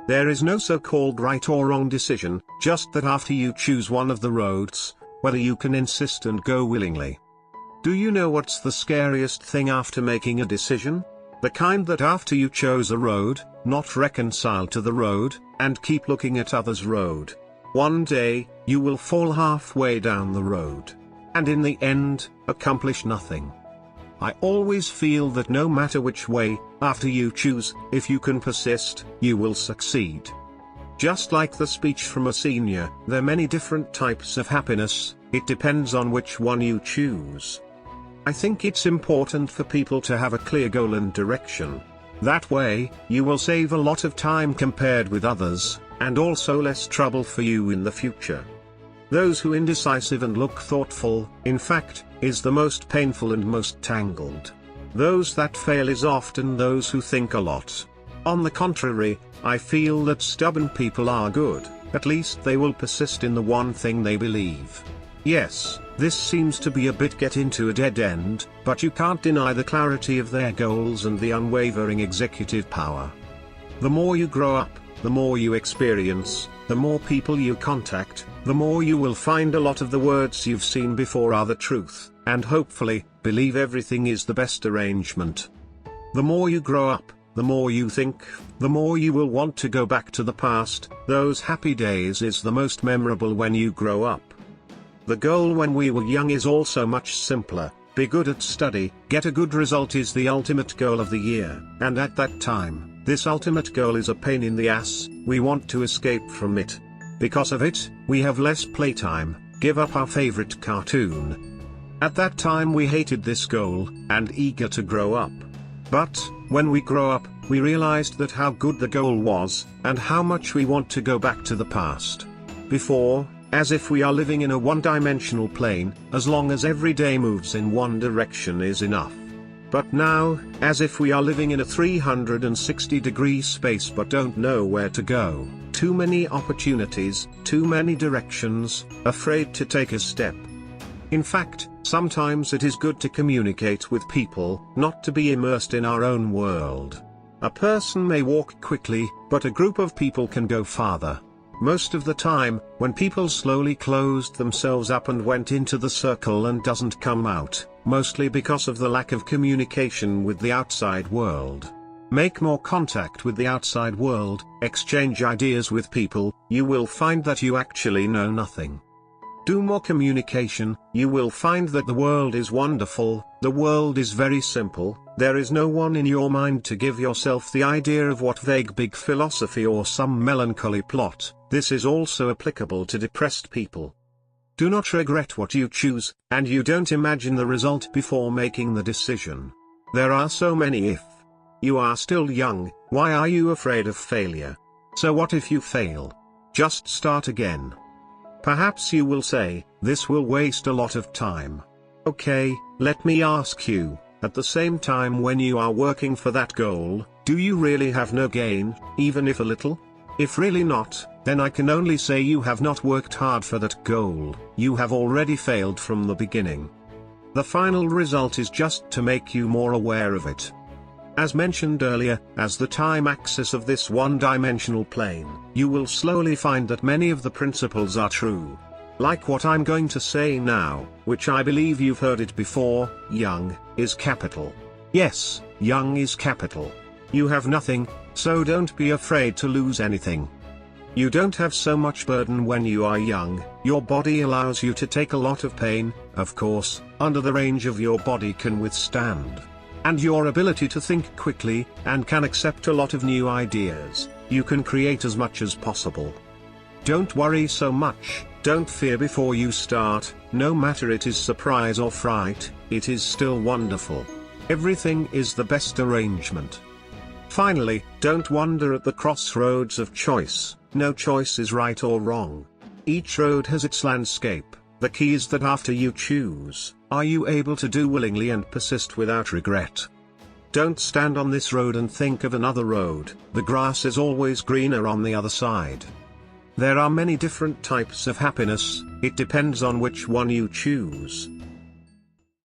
There is no so-called right or wrong decision, just that after you choose one of the roads, whether you can insist and go willingly. Do you know what's the scariest thing after making a decision? The kind that after you chose a road, not reconcile to the road, and keep looking at others' road. One day, you will fall halfway down the road. And in the end, accomplish nothing. I always feel that no matter which way, after you choose, if you can persist, you will succeed. Just like the speech from a senior, there are many different types of happiness, it depends on which one you choose. I think it's important for people to have a clear goal and direction. That way, you will save a lot of time compared with others, and also less trouble for you in the future. Those who indecisive and look thoughtful, in fact, is the most painful and most tangled. Those that fail is often those who think a lot. On the contrary, I feel that stubborn people are good, at least they will persist in the one thing they believe. Yes, this seems to be a bit get into a dead end, but you can't deny the clarity of their goals and the unwavering executive power. The more you grow up, the more you experience, the more people you contact, the more you will find a lot of the words you've seen before are the truth, and hopefully, believe everything is the best arrangement. The more you grow up, the more you think, the more you will want to go back to the past. Those happy days is the most memorable when you grow up. The goal when we were young is also much simpler. Be good at study, get a good result is the ultimate goal of the year, and at that time, this ultimate goal is a pain in the ass, we want to escape from it. Because of it, we have less playtime, give up our favorite cartoon. At that time we hated this goal, and eager to grow up. But, when we grow up, we realized that how good the goal was, and how much we want to go back to the past. Before, as if we are living in a one-dimensional plane, as long as every day moves in one direction is enough. But now, as if we are living in a 360-degree space but don't know where to go, too many opportunities, too many directions, afraid to take a step. In fact, sometimes it is good to communicate with people, not to be immersed in our own world. A person may walk quickly, but a group of people can go farther. Most of the time, when people slowly closed themselves up and went into the circle and doesn't come out, mostly because of the lack of communication with the outside world. Make more contact with the outside world, exchange ideas with people, you will find that you actually know nothing. Do more communication, you will find that the world is wonderful, the world is very simple, there is no one in your mind to give yourself the idea of what vague big philosophy or some melancholy plot. This is also applicable to depressed people. Do not regret what you choose, and you don't imagine the result before making the decision. There are so many if. You are still young, why are you afraid of failure? So what if you fail? Just start again. Perhaps you will say, this will waste a lot of time. Okay, let me ask you, at the same time when you are working for that goal, do you really have no gain, even if a little? If really not, then I can only say you have not worked hard for that goal, you have already failed from the beginning. The final result is just to make you more aware of it. As mentioned earlier, as the time axis of this one-dimensional plane, you will slowly find that many of the principles are true. Like what I'm going to say now, which I believe you've heard it before, young is capital. Yes, young is capital. You have nothing, so don't be afraid to lose anything. You don't have so much burden when you are young, your body allows you to take a lot of pain, of course, under the range of your body can withstand. And your ability to think quickly, and can accept a lot of new ideas, you can create as much as possible. Don't worry so much, don't fear before you start, no matter it is surprise or fright, it is still wonderful. Everything is the best arrangement. Finally, don't wonder at the crossroads of choice, no choice is right or wrong. Each road has its landscape, the key is that after you choose, are you able to do willingly and persist without regret? Don't stand on this road and think of another road, the grass is always greener on the other side. There are many different types of happiness, it depends on which one you choose.